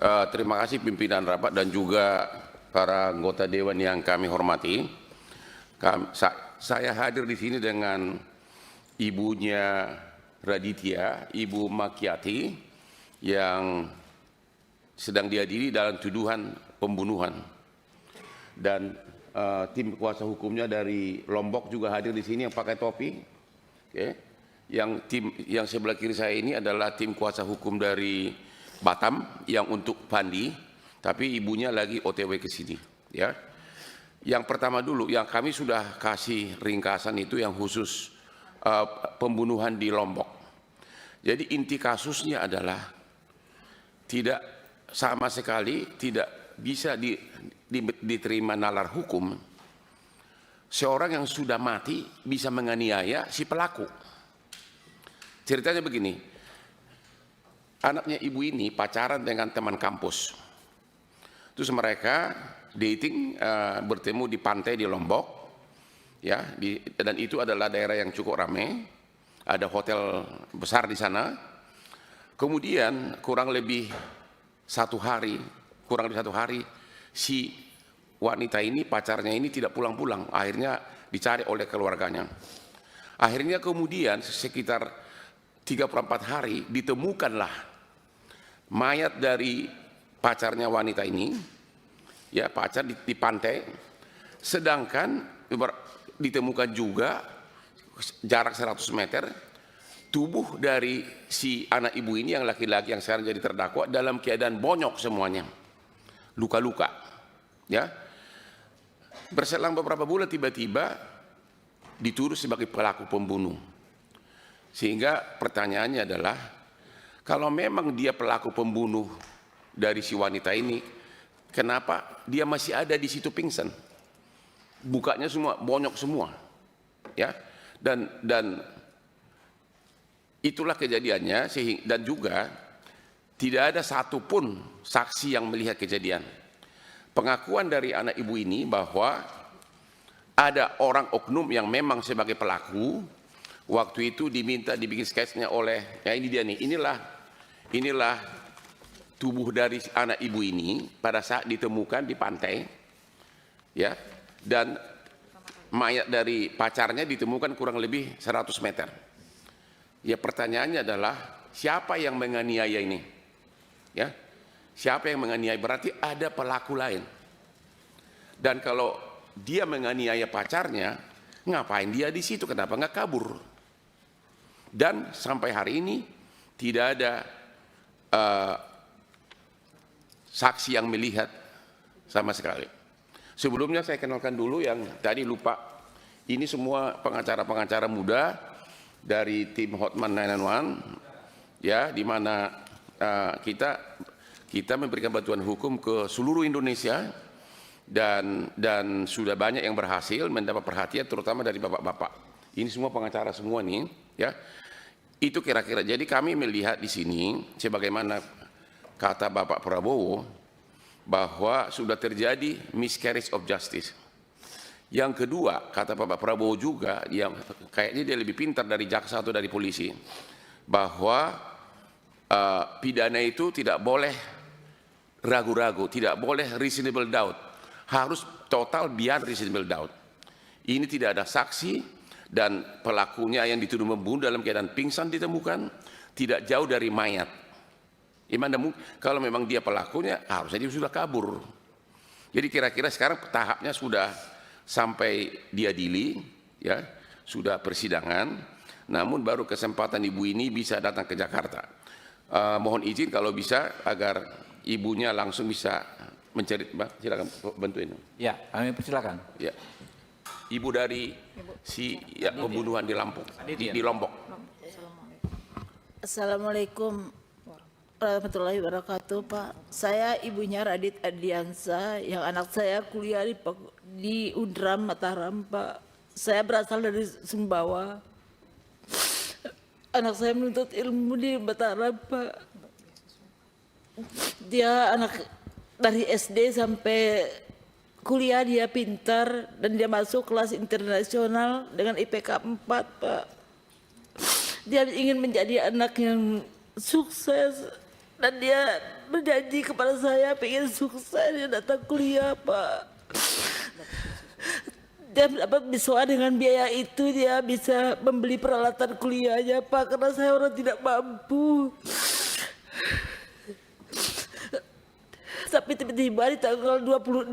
Terima kasih pimpinan rapat dan juga para anggota dewan yang kami hormati. Saya hadir di sini dengan ibunya Raditya, Ibu Makiati, yang sedang diadili dalam tuduhan pembunuhan. Dan tim kuasa hukumnya dari Lombok juga hadir di sini yang pakai topi. Okay. Yang sebelah kiri saya ini adalah tim kuasa hukum dari Batam yang untuk Pandi, tapi ibunya lagi OTW ke sini. Ya. Yang pertama dulu, yang kami sudah kasih ringkasan itu yang khusus pembunuhan di Lombok. Jadi inti kasusnya adalah tidak sama sekali tidak bisa diterima nalar hukum. Seorang yang sudah mati bisa menganiaya si pelaku. Ceritanya begini, anaknya ibu ini pacaran dengan teman kampus. Terus mereka dating, bertemu di pantai di Lombok, ya, dan itu adalah daerah yang cukup ramai, ada hotel besar di sana. Kemudian kurang lebih satu hari, si wanita ini, pacarnya ini tidak pulang-pulang, akhirnya dicari oleh keluarganya. Akhirnya kemudian sekitar 34 hari ditemukanlah mayat dari pacarnya wanita ini, ya, pacar di pantai, sedangkan ditemukan juga jarak 100 meter tubuh dari si anak ibu ini yang laki-laki yang sekarang jadi terdakwa dalam keadaan bonyok semuanya, luka-luka, ya. Berselang beberapa bulan tiba-tiba dituduh sebagai pelaku pembunuh. Sehingga pertanyaannya adalah, kalau memang dia pelaku pembunuh dari si wanita ini, kenapa dia masih ada di situ pingsan? Bukanya semua bonyok semua, ya. Dan itulah kejadiannya, dan juga tidak ada satupun saksi yang melihat kejadian. Pengakuan dari anak ibu ini bahwa ada orang oknum yang memang sebagai pelaku, waktu itu diminta dibikin sketsnya oleh, ya ini dia nih, inilah tubuh dari anak ibu ini pada saat ditemukan di pantai, ya, dan mayat dari pacarnya ditemukan kurang lebih 100 meter. Ya, pertanyaannya adalah siapa yang menganiaya ini? Ya, siapa yang menganiaya? Berarti ada pelaku lain. Dan kalau dia menganiaya pacarnya, ngapain dia di situ? Kenapa nggak kabur? Dan sampai hari ini tidak ada saksi yang melihat sama sekali. Sebelumnya saya kenalkan dulu yang tadi lupa. Ini semua pengacara-pengacara muda dari tim Hotman 991, ya, di mana kita memberikan bantuan hukum ke seluruh Indonesia, dan sudah banyak yang berhasil mendapat perhatian, terutama dari bapak-bapak. Ini semua pengacara semua nih, ya. Itu kira-kira. Jadi kami melihat di sini, sebagaimana kata Bapak Prabowo, bahwa sudah terjadi miscarriage of justice. Yang kedua, kata Bapak Prabowo juga, yang kayaknya dia lebih pintar dari jaksa atau dari polisi, bahwa pidana itu tidak boleh ragu-ragu, tidak boleh reasonable doubt, harus total beyond reasonable doubt. Ini tidak ada saksi, dan pelakunya yang dituduh membunuh dalam keadaan pingsan ditemukan tidak jauh dari mayat. Kalau memang dia pelakunya, harusnya dia sudah kabur. Jadi kira-kira sekarang tahapnya sudah sampai diadili, ya, sudah persidangan, namun baru kesempatan ibu ini bisa datang ke Jakarta. Mohon izin kalau bisa agar ibunya langsung bisa mencari, silakan bantuin. Ya, kami persilakan. Ya. Ibu dari pembunuhan di Lampung, di Lombok. Assalamualaikum warahmatullahi wabarakatuh, Pak. Saya ibunya Radit Ardiansa, yang anak saya kuliah di Undram Mataram, Pak. Saya berasal dari Sumbawa. Anak saya menuntut ilmu di Mataram, Pak. Dia anak dari SD sampai kuliah, dia pintar dan dia masuk kelas internasional dengan IPK 4, Pak. Dia ingin menjadi anak yang sukses dan dia berjanji kepada saya pengen sukses, dia datang kuliah Pak. Dia dapat beasiswa, dengan biaya itu dia bisa membeli peralatan kuliahnya Pak, karena saya orang tidak mampu. Tapi tiba-tiba di tanggal 26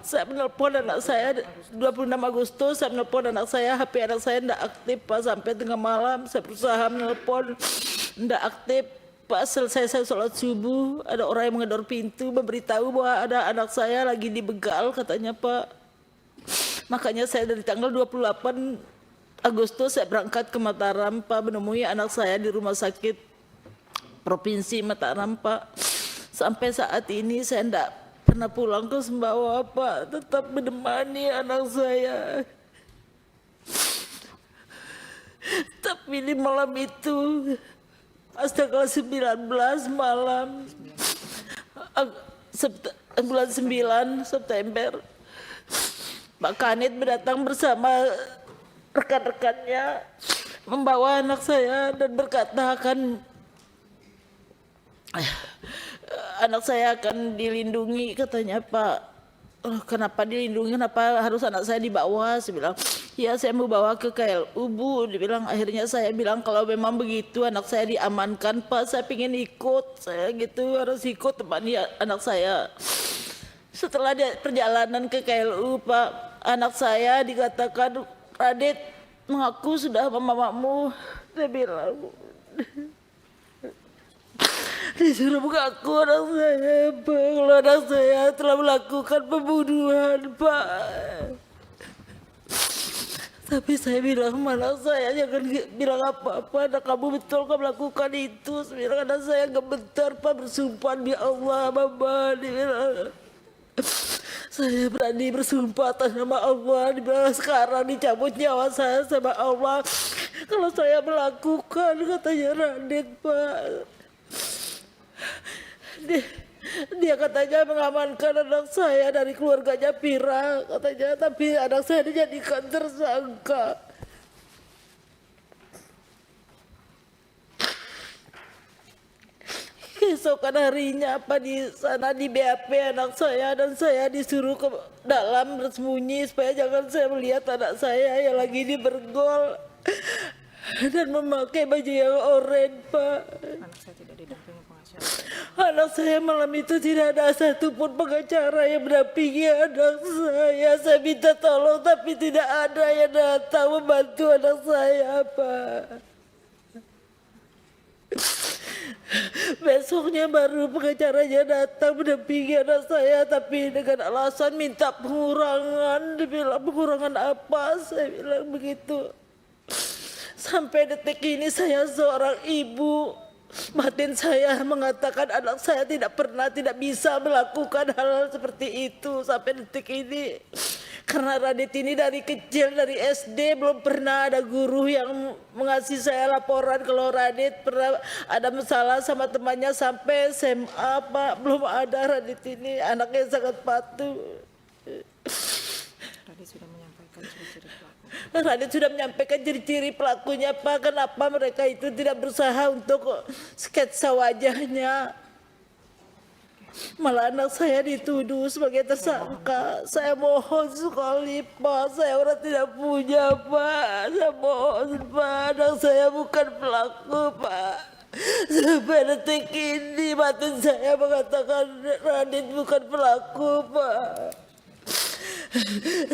saya menelpon anak saya, 26 Agustus saya menelpon anak saya, HP anak saya tidak aktif Pak, sampai tengah malam saya berusaha menelpon, tidak aktif Pak. Selesai saya sholat subuh, ada orang yang menggedor pintu memberitahu bahwa ada anak saya lagi di begal katanya Pak. Makanya saya dari tanggal 28 Agustus saya berangkat ke Mataram Pak, menemui anak saya di rumah sakit Provinsi Mataram Pak. Sampai saat ini saya tidak pernah pulang ke Sumbawa Pak, tetap menemani anak saya. Tapi di malam itu, pas tanggal 19 malam, bulan 9 September, Pak Kanit datang bersama rekan-rekannya membawa anak saya dan berkata anak saya akan dilindungi katanya Pak. Kenapa dilindungi, kenapa harus anak saya dibawa? Saya bilang, ya saya mau bawa ke KLU Bu. Dibilang, akhirnya saya bilang kalau memang begitu anak saya diamankan Pak, saya pengen ikut, saya gitu harus ikut temani anak saya. Setelah dia perjalanan ke KLU Pak, anak saya dikatakan, Radit mengaku sudah mamamu. Dia bilang, disuruh mengaku anak saya Pak, kalau anak saya telah melakukan pembunuhan Pak. Tapi saya bilang sama anak saya, jangan bilang apa-apa, anak kamu betul kamu melakukan itu. Saya bilang, anak saya gak bentar Pak, bersumpah demi Allah Mama. Dia bilang, saya berani bersumpah atas nama Allah, dibilang sekarang dicabut nyawa saya sama Allah kalau saya melakukan, katanya Radit Pak. Dia katanya mengamankan anak saya dari keluarganya Pira katanya, tapi anak saya dijadikan tersangka. Keesokan harinya apa di sana di BAP anak saya, dan saya disuruh ke dalam bersembunyi supaya jangan saya melihat anak saya yang lagi dibergol dan memakai baju yang oranye Pak. Anak saya tidak didampingi pengacara. Anak saya malam itu tidak ada satupun pengacara yang mendampingi anak saya. Saya minta tolong tapi tidak ada yang datang membantu anak saya Pak. Besoknya baru pengacaranya datang mendampingi anak saya, tapi dengan alasan minta pengurangan. Dia bilang, pengurangan apa? Saya bilang begitu. Sampai detik ini saya seorang ibu, batin saya mengatakan anak saya tidak pernah, tidak bisa melakukan hal seperti itu sampai detik ini. Karena Radit ini dari kecil, dari SD belum pernah ada guru yang mengasih saya laporan kalau Radit pernah ada masalah sama temannya. Sampai SMA Pak, belum ada. Radit ini anaknya sangat patuh. Radit sudah menyampaikan ciri-ciri pelaku. Radit sudah menyampaikan ciri-ciri pelakunya Pak. Kenapa mereka itu tidak berusaha untuk sketsa wajahnya? Malah anak saya dituduh sebagai tersangka. Saya mohon sekali Pak, saya orang tidak punya Pak. Saya mohon Pak, anak saya bukan pelaku Pak. Sampai detik ini batin saya mengatakan Radit bukan pelaku Pak.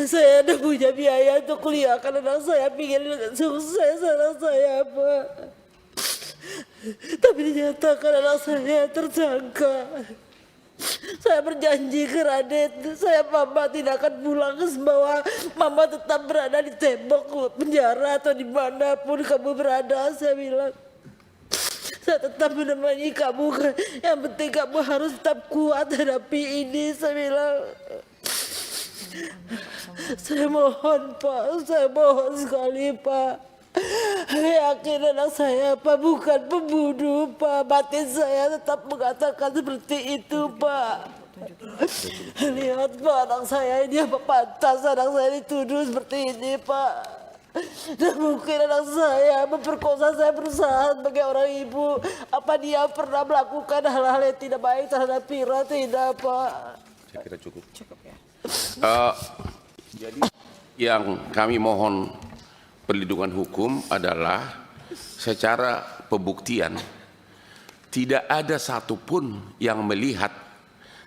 Saya tidak punya biaya untuk kuliahkan anak saya, ingin sukses anak saya Pak. Tapi dinyatakan anak saya tersangka. Saya berjanji ke Radit, Mama tidak akan pulang ke Sumbawa. Mama tetap berada di tembok penjara atau dimanapun kamu berada. Saya bilang, saya tetap menemani kamu. Yang penting kamu harus tetap kuat hadapi ini. Saya bilang, saya mohon Pak, saya mohon sekali Pak. Yakin anak saya Pak bukan pembunuh Pak. Batin saya tetap mengatakan seperti itu Pak. Lihat Pak, anak saya ini apa pantas anak saya dituduh seperti ini Pak. Dan mungkin anak saya memperkosa saya berusaha sebagai orang ibu. Apa dia pernah melakukan hal-hal yang tidak baik terhadap Vira? Tidak, Pak. Saya kira cukup. Cukup ya. Jadi yang kami mohon perlindungan hukum adalah secara pembuktian tidak ada satupun yang melihat,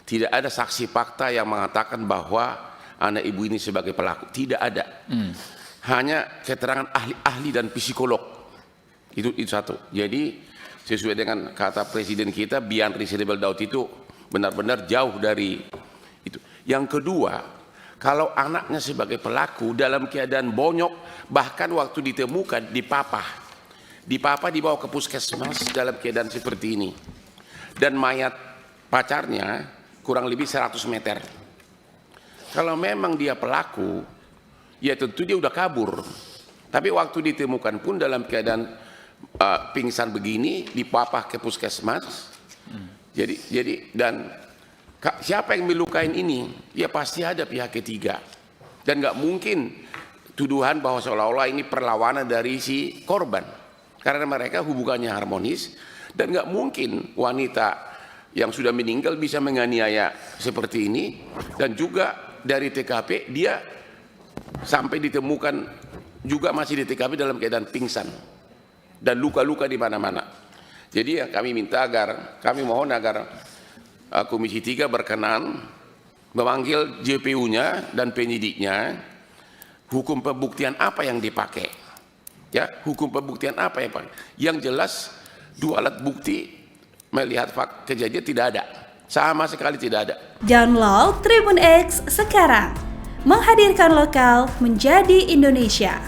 tidak ada saksi fakta yang mengatakan bahwa anak ibu ini sebagai pelaku. Tidak ada. Hanya keterangan ahli-ahli dan psikolog. Itu satu. Jadi sesuai dengan kata presiden kita, beyond reasonable doubt itu benar-benar jauh dari itu. Yang kedua, kalau anaknya sebagai pelaku dalam keadaan bonyok, bahkan waktu ditemukan dipapah dibawa ke puskesmas dalam keadaan seperti ini, dan mayat pacarnya kurang lebih 100 meter. Kalau memang dia pelaku, ya tentu dia udah kabur. Tapi waktu ditemukan pun dalam keadaan pingsan begini, dipapah ke puskesmas. Jadi dan siapa yang melukain ini? Ya pasti ada pihak ketiga. Dan nggak mungkin tuduhan bahwa seolah-olah ini perlawanan dari si korban. Karena mereka hubungannya harmonis, dan nggak mungkin wanita yang sudah meninggal bisa menganiaya seperti ini. Dan juga dari TKP dia sampai ditemukan juga masih di TKP dalam keadaan pingsan dan luka-luka di mana-mana. Jadi ya kami mohon agar Komisi 3 berkenan memanggil JPU-nya dan penyidiknya. Hukum pembuktian apa yang dipakai? Ya, hukum pembuktian apa yang dipakai? Yang jelas 2 alat bukti melihat kejadian tidak ada, sama sekali tidak ada. Download Tribun X sekarang, menghadirkan lokal menjadi Indonesia.